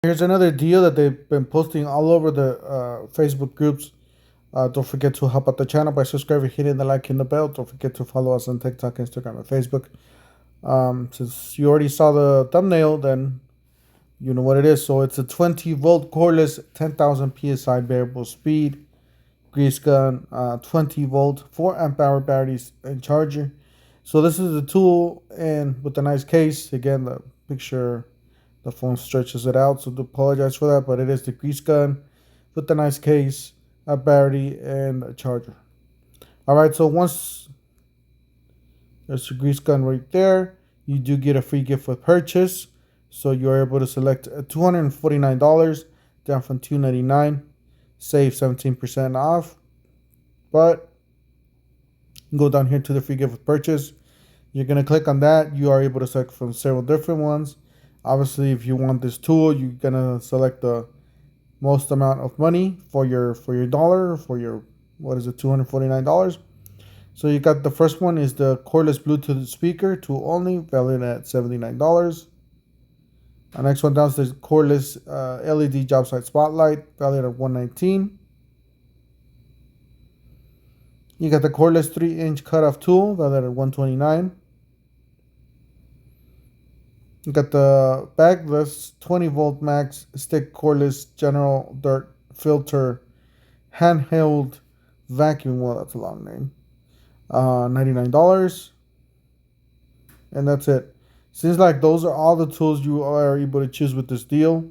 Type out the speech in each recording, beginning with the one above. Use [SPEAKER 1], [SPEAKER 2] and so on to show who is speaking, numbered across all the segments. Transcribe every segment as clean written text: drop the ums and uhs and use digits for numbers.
[SPEAKER 1] Here's another deal that they've been posting all over the Facebook groups. Don't forget to help out the channel by subscribing, hitting the like and the bell. Don't forget to follow us on TikTok, Instagram, and Facebook. Since you already saw the thumbnail, then you know what it is. So it's a 20-volt cordless, 10,000 psi variable speed grease gun, 20-volt, 4 amp hour batteries and charger. So this is the tool, and with a nice case. Again, the picture, the phone stretches it out, so do apologize for that, but it is the grease gun with a nice case, a battery, and a charger. All right, so once there's a grease gun right there, you do get a free gift with purchase. So you're able to select $249 down from $299, save 17% off. But go down here to the free gift with purchase. You're gonna click on that. You are able to select from several different ones. Obviously, if you want this tool, you're gonna select the most amount of money for your dollar, for your, what is it, $249. So you got the first one is the cordless Bluetooth speaker, tool only, valued at $79. The next one down is the cordless LED job site spotlight, valued at $119. You got the cordless 3-inch cutoff tool, valued at $129. You got the bagless 20-volt max stick cordless general dirt filter handheld vacuum. Well, that's a long name. $99. And that's it. Seems like those are all the tools you are able to choose with this deal.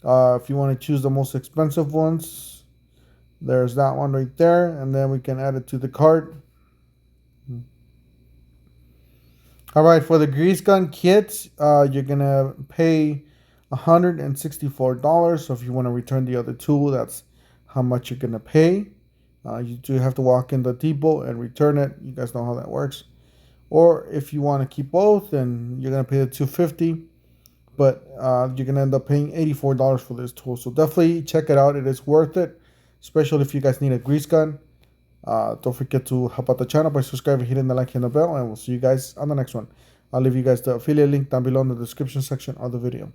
[SPEAKER 1] If you want to choose the most expensive ones, there's that one right there. And then we can add it to the cart. All right, for the grease gun kit, you're going to pay $164. So if you want to return the other tool, that's how much you're going to pay. You do have to walk in the depot and return it. You guys know how that works. Or if you want to keep both, then you're going to pay the $250. But you're going to end up paying $84 for this tool. So definitely check it out. It is worth it, especially if you guys need a grease gun. Don't forget to help out the channel by subscribing, hitting the like and the bell, and we'll see you guys on the next one. I'll leave you guys the affiliate link down below in the description section of the video.